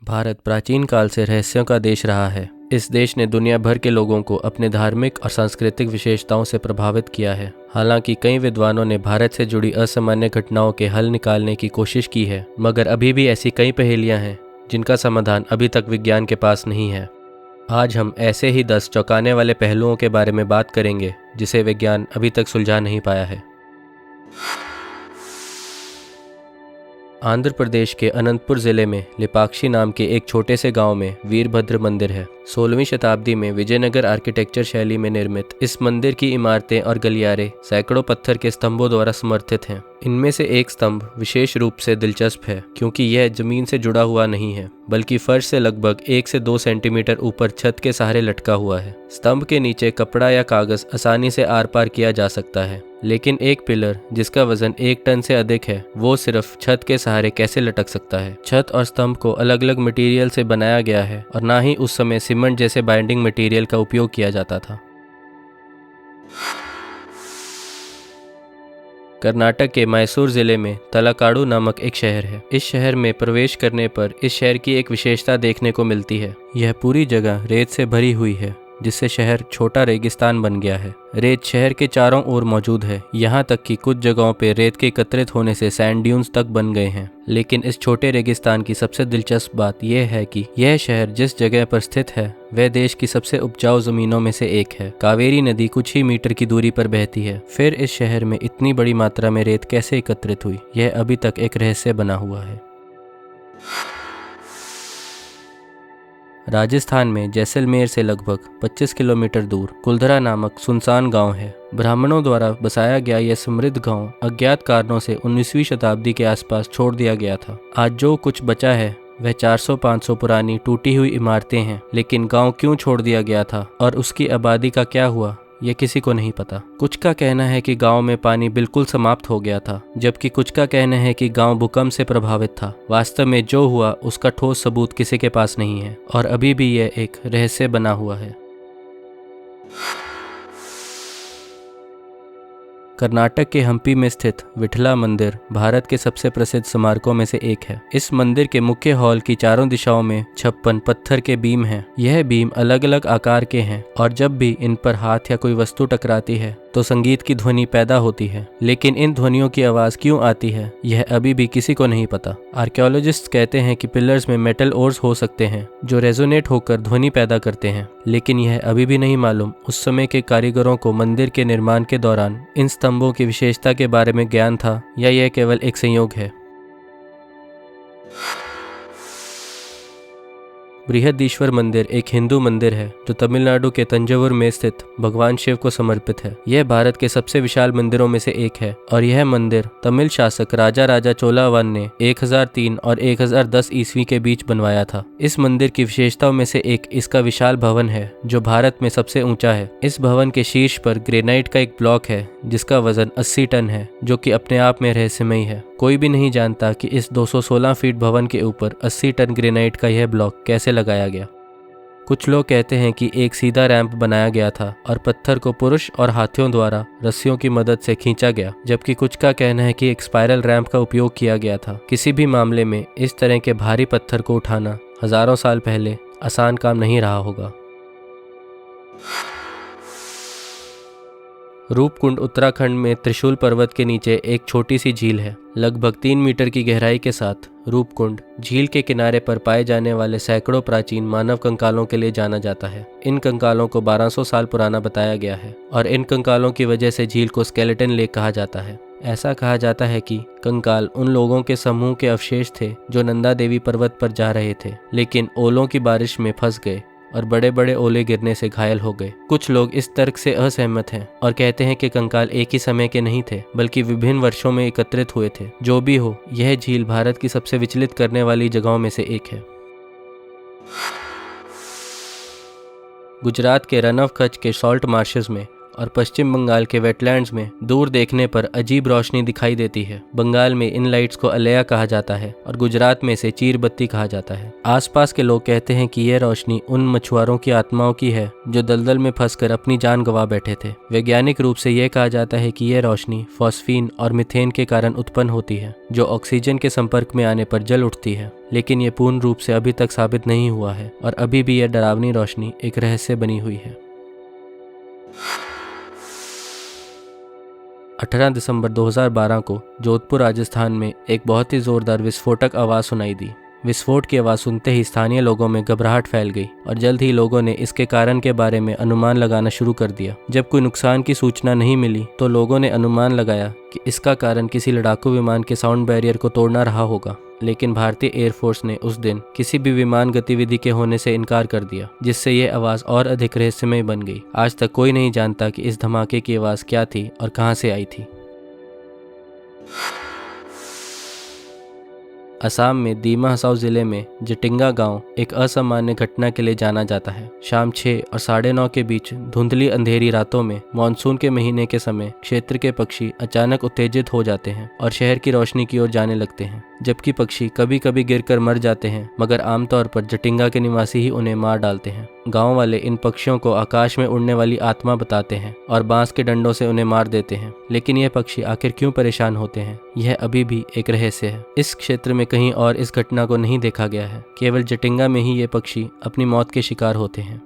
भारत प्राचीन काल से रहस्यों का देश रहा है। इस देश ने दुनिया भर के लोगों को अपने धार्मिक और सांस्कृतिक विशेषताओं से प्रभावित किया है। हालांकि कई विद्वानों ने भारत से जुड़ी असामान्य घटनाओं के हल निकालने की कोशिश की है, मगर अभी भी ऐसी कई पहेलियां हैं जिनका समाधान अभी तक विज्ञान के पास नहीं है। आज हम ऐसे ही 10 चौंकाने वाले पहलुओं के बारे में बात करेंगे जिसे विज्ञान अभी तक सुलझा नहीं पाया है। आंध्र प्रदेश के अनंतपुर जिले में लिपाक्षी नाम के एक छोटे से गांव में वीरभद्र मंदिर है। 16वीं शताब्दी में विजयनगर आर्किटेक्चर शैली में निर्मित इस मंदिर की इमारतें और गलियारे सैकड़ों पत्थर के स्तंभों द्वारा समर्थित हैं। इनमें से एक स्तंभ विशेष रूप से दिलचस्प है क्योंकि यह जमीन से जुड़ा हुआ नहीं है, बल्कि फर्श से लगभग 1 से 2 सेंटीमीटर ऊपर छत के सहारे लटका हुआ है। स्तंभ के नीचे कपड़ा या कागज आसानी से आर पार किया जा सकता है, लेकिन एक पिलर जिसका वजन 1 टन से अधिक है वो सिर्फ छत के सहारे कैसे लटक सकता है। छत और स्तंभ को अलग अलग मटेरियल से बनाया गया है और ना ही उस समय सीमेंट जैसे बाइंडिंग मटेरियल का उपयोग किया जाता था। कर्नाटक के मैसूर जिले में तलाकाडू नामक एक शहर है। इस शहर में प्रवेश करने पर इस शहर की एक विशेषता देखने को मिलती है। यह पूरी जगह रेत से भरी हुई है, जिससे शहर छोटा रेगिस्तान बन गया है। रेत शहर के चारों ओर मौजूद है, यहाँ तक कि कुछ जगहों पे रेत के एकत्रित होने से सैंड ड्यून्स तक बन गए हैं। लेकिन इस छोटे रेगिस्तान की सबसे दिलचस्प बात यह है कि यह शहर जिस जगह पर स्थित है वह देश की सबसे उपजाऊ जमीनों में से एक है। कावेरी नदी कुछ ही मीटर की दूरी पर बहती है। फिर इस शहर में इतनी बड़ी मात्रा में रेत कैसे एकत्रित हुई, यह अभी तक एक रहस्य बना हुआ है। राजस्थान में जैसलमेर से लगभग 25 किलोमीटर दूर कुलधरा नामक सुनसान गांव है। ब्राह्मणों द्वारा बसाया गया यह समृद्ध गांव अज्ञात कारणों से 19वीं शताब्दी के आसपास छोड़ दिया गया था। आज जो कुछ बचा है वह 400-500 पुरानी टूटी हुई इमारतें हैं, लेकिन गांव क्यों छोड़ दिया गया था और उसकी आबादी का क्या हुआ ये किसी को नहीं पता। कुछ का कहना है कि गांव में पानी बिल्कुल समाप्त हो गया था, जबकि कुछ का कहना है कि गांव भूकंप से प्रभावित था। वास्तव में जो हुआ उसका ठोस सबूत किसी के पास नहीं है और अभी भी यह एक रहस्य बना हुआ है। कर्नाटक के हम्पी में स्थित विठला मंदिर भारत के सबसे प्रसिद्ध स्मारकों में से एक है। इस मंदिर के मुख्य हॉल की चारों दिशाओं में 56 पत्थर के बीम हैं। यह बीम अलग अलग आकार के हैं और जब भी इन पर हाथ या कोई वस्तु टकराती है तो संगीत की ध्वनि पैदा होती है, लेकिन इन ध्वनियों की आवाज क्यों आती है यह अभी भी किसी को नहीं पता। आर्कियोलॉजिस्ट कहते हैं कि पिलर्स में मेटल ओर्स हो सकते हैं जो रेजोनेट होकर ध्वनि पैदा करते हैं, लेकिन यह अभी भी नहीं मालूम उस समय के कारीगरों को मंदिर के निर्माण के दौरान इन स्तंभों की विशेषता के बारे में ज्ञान था या यह केवल एक संयोग है। बृहदीश्वर मंदिर एक हिंदू मंदिर है जो तमिलनाडु के तंजावुर में स्थित भगवान शिव को समर्पित है। यह भारत के सबसे विशाल मंदिरों में से एक है और यह मंदिर तमिल शासक राजा राजा चोलावन ने 1003 और 1010 ईस्वी के बीच बनवाया था। इस मंदिर की विशेषताओं में से एक इसका विशाल भवन है जो भारत में सबसे ऊंचा है। इस भवन के शीर्ष पर ग्रेनाइट का एक ब्लॉक है जिसका वजन 80 टन है, जो कि अपने आप में रहस्यमयी है। कोई भी नहीं जानता कि इस 216 फीट भवन के ऊपर 80 टन ग्रेनाइट का यह ब्लॉक कैसे लगाया गया। कुछ लोग कहते हैं कि एक सीधा रैंप बनाया गया था और पत्थर को पुरुष और हाथियों द्वारा रस्सियों की मदद से खींचा गया, जबकि कुछ का कहना है कि एक स्पाइरल रैंप का उपयोग किया गया था। किसी भी मामले में इस तरह के भारी पत्थर को उठाना हजारों साल पहले आसान काम नहीं रहा होगा। रूपकुंड उत्तराखंड में त्रिशूल पर्वत के नीचे एक छोटी सी झील है। लगभग 3 मीटर की गहराई के साथ रूपकुंड झील के किनारे पर पाए जाने वाले सैकड़ों प्राचीन मानव कंकालों के लिए जाना जाता है। इन कंकालों को 1200 साल पुराना बताया गया है और इन कंकालों की वजह से झील को स्केलेटन लेक कहा जाता है। ऐसा कहा जाता है कि कंकाल उन लोगों के समूह के अवशेष थे जो नंदा देवी पर्वत पर जा रहे थे, लेकिन ओलों की बारिश में फंस गए और बड़े बड़े ओले गिरने से घायल हो गए। कुछ लोग इस तर्क से असहमत हैं और कहते हैं कि कंकाल एक ही समय के नहीं थे बल्कि विभिन्न वर्षों में एकत्रित हुए थे। जो भी हो, यह झील भारत की सबसे विचलित करने वाली जगहों में से एक है। गुजरात के रन ऑफ कच्छ के सॉल्ट मार्शेस में और पश्चिम बंगाल के वेटलैंड्स में दूर देखने पर अजीब रोशनी दिखाई देती है। बंगाल में इन लाइट्स को अलैया कहा जाता है और गुजरात में इसे चीर बत्ती कहा जाता है। आसपास के लोग कहते हैं कि यह रोशनी उन मछुआरों की आत्माओं की है जो दलदल में फंसकर अपनी जान गंवा बैठे थे। वैज्ञानिक रूप से यह कहा जाता है कि यह रोशनी फॉस्फीन और मीथेन के कारण उत्पन्न होती है, जो ऑक्सीजन के संपर्क में आने पर जल उठती है। लेकिन ये पूर्ण रूप से अभी तक साबित नहीं हुआ है और अभी भी यह डरावनी रोशनी एक रहस्य बनी हुई है। 18 दिसंबर 2012 को जोधपुर राजस्थान में एक बहुत ही जोरदार विस्फोटक आवाज़ सुनाई दी। विस्फोट की आवाज़ सुनते ही स्थानीय लोगों में घबराहट फैल गई और जल्द ही लोगों ने इसके कारण के बारे में अनुमान लगाना शुरू कर दिया। जब कोई नुकसान की सूचना नहीं मिली तो लोगों ने अनुमान लगाया कि इसका कारण किसी लड़ाकू विमान के साउंड बैरियर को तोड़ना रहा होगा। लेकिन भारतीय एयरफोर्स ने उस दिन किसी भी विमान गतिविधि के होने से इनकार कर दिया, जिससे यह आवाज़ और अधिक रहस्यमय बन गई। आज तक कोई नहीं जानता कि इस धमाके की आवाज़ क्या थी और कहां से आई थी। असम में दीमा हसाओ जिले में जटिंगा गांव एक असामान्य घटना के लिए जाना जाता है। शाम 6 और 9:30 के बीच धुंधली अंधेरी रातों में मानसून के महीने के समय क्षेत्र के पक्षी अचानक उत्तेजित हो जाते हैं और शहर की रोशनी की ओर जाने लगते हैं। जबकि पक्षी कभी कभी गिरकर मर जाते हैं, मगर आमतौर पर जटिंगा के निवासी ही उन्हें मार डालते हैं। गांव वाले इन पक्षियों को आकाश में उड़ने वाली आत्मा बताते हैं और बांस के डंडों से उन्हें मार देते हैं। लेकिन यह पक्षी आखिर क्यों परेशान होते हैं, यह अभी भी एक रहस्य है। इस क्षेत्र में कहीं और इस घटना को नहीं देखा गया है। केवल जटिंगा में ही ये पक्षी अपनी मौत के शिकार होते हैं।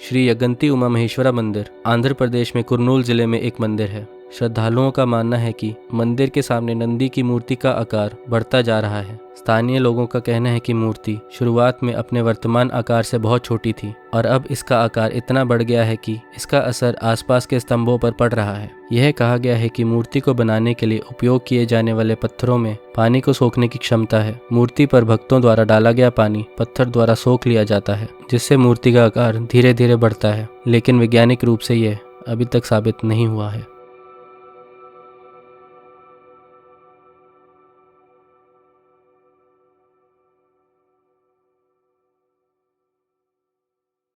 श्री यगंती उमा महेश्वरा मंदिर आंध्र प्रदेश में कुर्नूल जिले में एक मंदिर है। श्रद्धालुओं का मानना है कि मंदिर के सामने नंदी की मूर्ति का आकार बढ़ता जा रहा है। स्थानीय लोगों का कहना है कि मूर्ति शुरुआत में अपने वर्तमान आकार से बहुत छोटी थी और अब इसका आकार इतना बढ़ गया है कि इसका असर आसपास के स्तंभों पर पड़ रहा है। यह कहा गया है कि मूर्ति को बनाने के लिए उपयोग किए जाने वाले पत्थरों में पानी को सोखने की क्षमता है। मूर्ति पर भक्तों द्वारा डाला गया पानी पत्थर द्वारा सोख लिया जाता है, जिससे मूर्ति का आकार धीरे धीरे बढ़ता है। लेकिन वैज्ञानिक रूप से यह अभी तक साबित नहीं हुआ है।